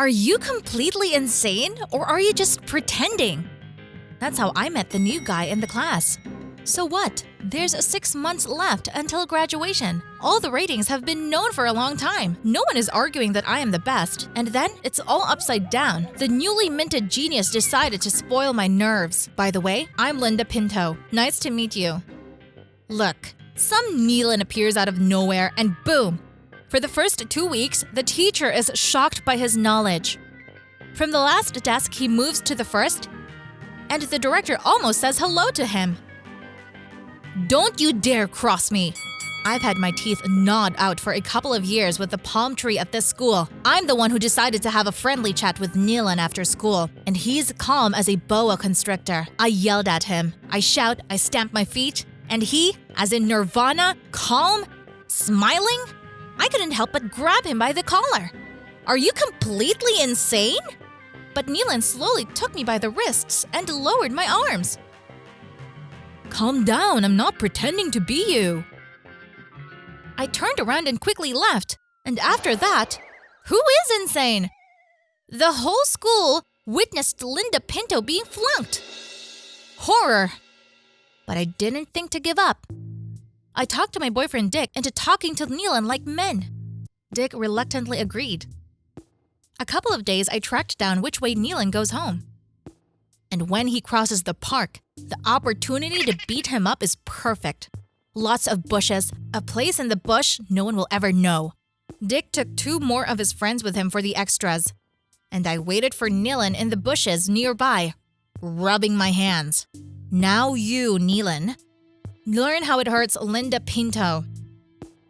Are you completely insane or are you just pretending? That's how I met the new guy in the class. So what? There's 6 months left until graduation. All the ratings have been known for a long time. No one is arguing that I am the best. And then it's all upside down. The newly minted genius decided to spoil my nerves. By the way, I'm Linda Pinto. Nice to meet you. Look, some Neelan appears out of nowhere and boom! For the first 2 weeks, the teacher is shocked by his knowledge. From the last desk, he moves to the first, and the director almost says hello to him. Don't you dare cross me! I've had my teeth gnawed out for a couple of years with the palm tree at this school. I'm the one who decided to have a friendly chat with Neelan after school, and he's calm as a boa constrictor. I yelled at him. I shout, I stamp my feet, and he, as in Nirvana, calm, smiling? I couldn't help but grab him by the collar. Are you completely insane? But Neelan slowly took me by the wrists and lowered my arms. Calm down, I'm not pretending to be you. I turned around and quickly left, and after that, who is insane? The whole school witnessed Linda Pinto being flunked. Horror. But I didn't think to give up. I talked to my boyfriend Dick into talking to Neelan like men. Dick reluctantly agreed. A couple of days I tracked down which way Neelan goes home. And when he crosses the park, the opportunity to beat him up is perfect. Lots of bushes, a place in the bush no one will ever know. Dick took 2 more of his friends with him for the extras. And I waited for Neelan in the bushes nearby, rubbing my hands. Now you, Neelan, learn how it hurts Linda Pinto.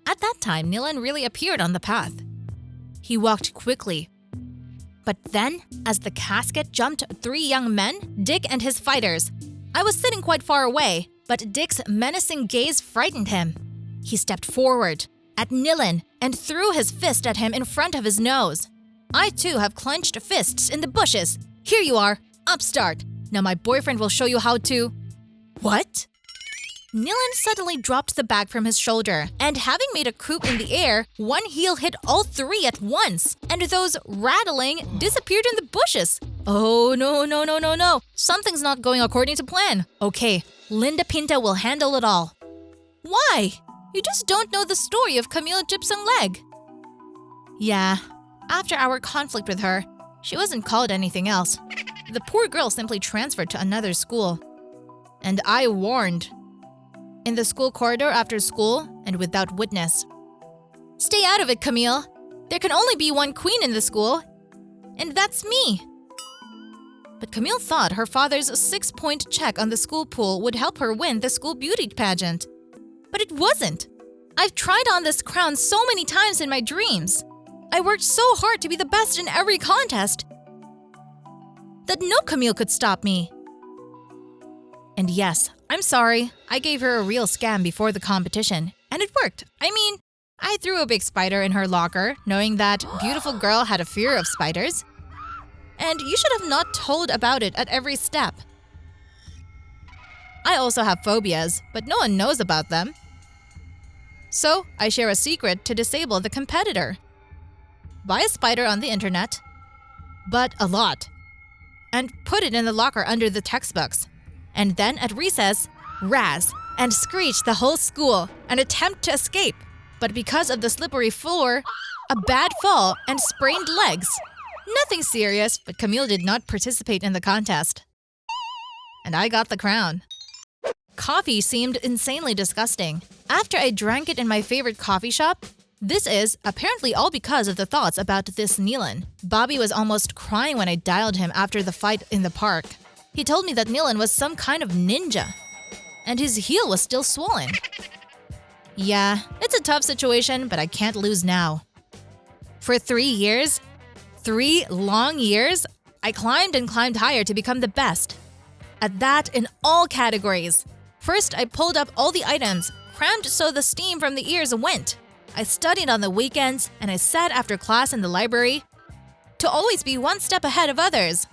At that time, Neelan really appeared on the path. He walked quickly. But then, as the casket jumped 3 young men, Dick and his fighters, I was sitting quite far away, but Dick's menacing gaze frightened him. He stepped forward, at Neelan, and threw his fist at him in front of his nose. I too have clenched fists in the bushes. Here you are, upstart. Now my boyfriend will show you how to… What? Neelan suddenly dropped the bag from his shoulder, and having made a coup in the air, one heel hit all 3 at once, and those rattling disappeared in the bushes. Oh no. Something's not going according to plan. Okay, Linda Pinto will handle it all. Why? You just don't know the story of Camille Gypsum Leg. Yeah, after our conflict with her, she wasn't called anything else. The poor girl simply transferred to another school. And I warned. In the school corridor after school and without witness. Stay out of it, Camille. There can only be one queen in the school, and that's me. But Camille thought her father's 6-point check on the school pool would help her win the school beauty pageant. But it wasn't. I've tried on this crown so many times in my dreams. I worked so hard to be the best in every contest that no Camille could stop me. And yes, I'm sorry, I gave her a real scam before the competition, and it worked. I mean, I threw a big spider in her locker, knowing that beautiful girl had a fear of spiders. And you should have not told about it at every step. I also have phobias, but no one knows about them. So, I share a secret to disable the competitor. Buy a spider on the internet, but a lot, and put it in the locker under the textbooks. And then at recess, razz and screech the whole school and attempt to escape. But because of the slippery floor, a bad fall and sprained legs. Nothing serious, but Camille did not participate in the contest. And I got the crown. Coffee seemed insanely disgusting. After I drank it in my favorite coffee shop, this is apparently all because of the thoughts about this Neelan. Bobby was almost crying when I dialed him after the fight in the park. He told me that Neelan was some kind of ninja, and his heel was still swollen. Yeah, it's a tough situation, but I can't lose now. For 3 years, 3 long years, I climbed and climbed higher to become the best. At that, in all categories. First, I pulled up all the items, crammed so the steam from the ears went. I studied on the weekends, and I sat after class in the library to always be 1 step ahead of others.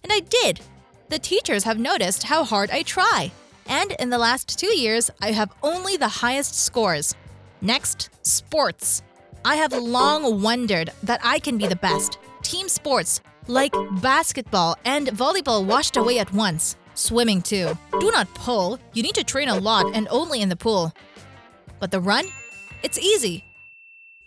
And I did. The teachers have noticed how hard I try. And in the last 2 years, I have only the highest scores. Next, sports. I have long wondered that I can be the best. team sports like basketball and volleyball washed away at once. Swimming too. Do not pull. You need to train a lot and only in the pool. But the run? It's easy.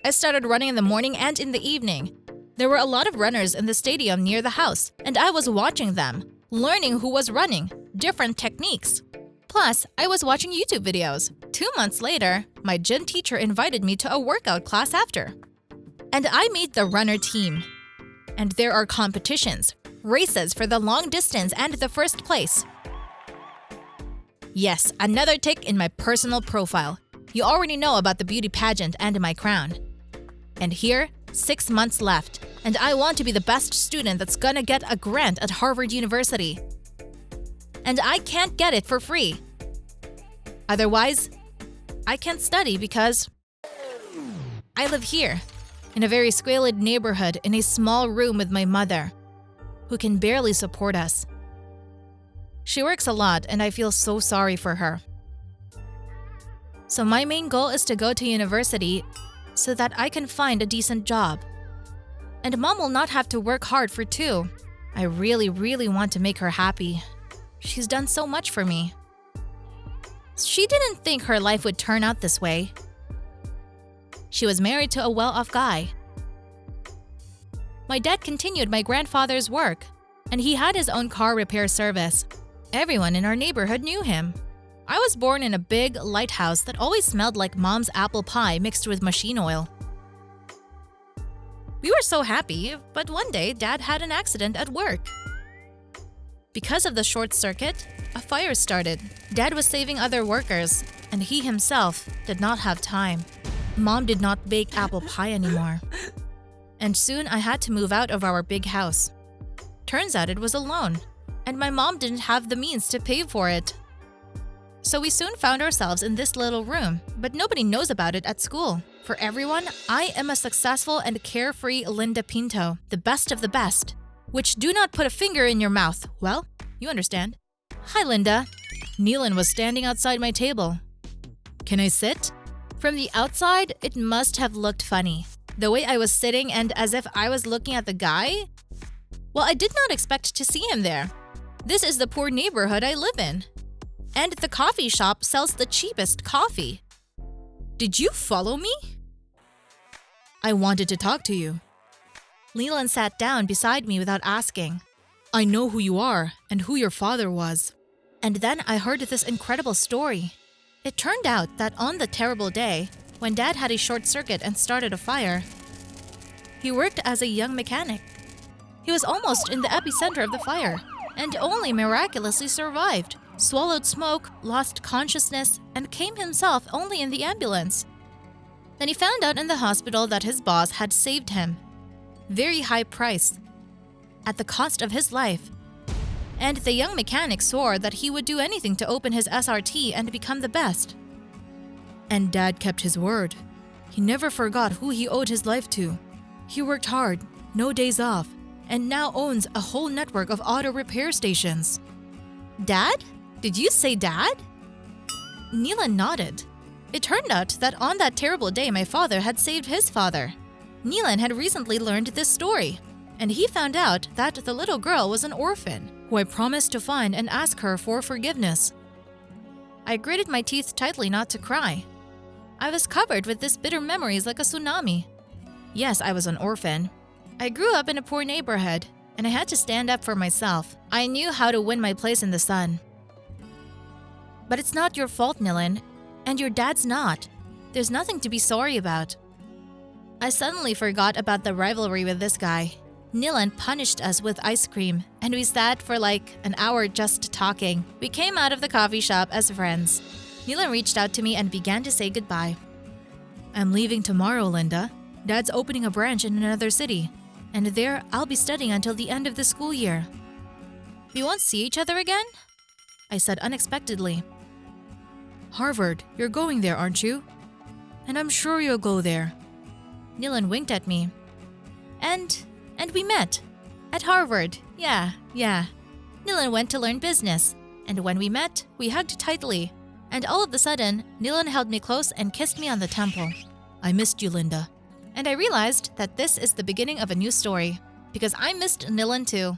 I started running in the morning and in the evening. There were a lot of runners in the stadium near the house, and I was watching them, learning who was running, different techniques. Plus, I was watching YouTube videos. 2 months later, my gym teacher invited me to a workout class after. And I made the runner team. And there are competitions, races for the long distance and the first place. Yes, another tick in my personal profile. You already know about the beauty pageant and my crown. And here, 6 months left, and I want to be the best student that's gonna get a grant at Harvard University. And I can't get it for free. Otherwise, I can't study because I live here, in a very squalid neighborhood in a small room with my mother, who can barely support us. She works a lot and I feel so sorry for her. So my main goal is to go to university so that I can find a decent job. And mom will not have to work hard for two. I really want to make her happy. She's done so much for me. She didn't think her life would turn out this way. She was married to a well-off guy. My dad continued my grandfather's work, and he had his own car repair service. Everyone in our neighborhood knew him. I was born in a big lighthouse that always smelled like mom's apple pie mixed with machine oil. We were so happy, but one day dad had an accident at work. Because of the short circuit, a fire started. Dad was saving other workers, and he himself did not have time. Mom did not bake apple pie anymore. And soon I had to move out of our big house. Turns out it was a loan, and my mom didn't have the means to pay for it. So we soon found ourselves in this little room, but nobody knows about it at school. For everyone, I am a successful and carefree Linda Pinto, the best of the best. Which do not put a finger in your mouth. Well, you understand. Hi, Linda. Neelan was standing outside my table. Can I sit? From the outside, it must have looked funny. The way I was sitting and as if I was looking at the guy? Well, I did not expect to see him there. This is the poor neighborhood I live in. And the coffee shop sells the cheapest coffee. Did you follow me? I wanted to talk to you. Leland sat down beside me without asking. I know who you are and who your father was. And then I heard this incredible story. It turned out that on the terrible day, when Dad had a short circuit and started a fire, he worked as a young mechanic. He was almost in the epicenter of the fire and only miraculously survived. Swallowed smoke, lost consciousness, and came himself only in the ambulance. Then he found out in the hospital that his boss had saved him. Very high price. At the cost of his life. And the young mechanic swore that he would do anything to open his SRT and become the best. And Dad kept his word. He never forgot who he owed his life to. He worked hard, no days off, and now owns a whole network of auto repair stations. Dad? Did you say Dad? Neelan nodded. It turned out that on that terrible day my father had saved his father. Neelan had recently learned this story, and he found out that the little girl was an orphan, who I promised to find and ask her for forgiveness. I gritted my teeth tightly not to cry. I was covered with these bitter memories like a tsunami. Yes, I was an orphan. I grew up in a poor neighborhood, and I had to stand up for myself. I knew how to win my place in the sun. But it's not your fault, Neelan, and your dad's not. There's nothing to be sorry about. I suddenly forgot about the rivalry with this guy. Neelan punished us with ice cream, and we sat for like an hour just talking. We came out of the coffee shop as friends. Neelan reached out to me and began to say goodbye. I'm leaving tomorrow, Linda. Dad's opening a branch in another city, and there I'll be studying until the end of the school year. We won't see each other again? I said unexpectedly. Harvard, you're going there, aren't you? And I'm sure you'll go there. Neelan winked at me. And we met. At Harvard, yeah. Neelan went to learn business, and when we met, we hugged tightly. And all of a sudden, Neelan held me close and kissed me on the temple. I missed you, Linda. And I realized that this is the beginning of a new story. because I missed Nilan too.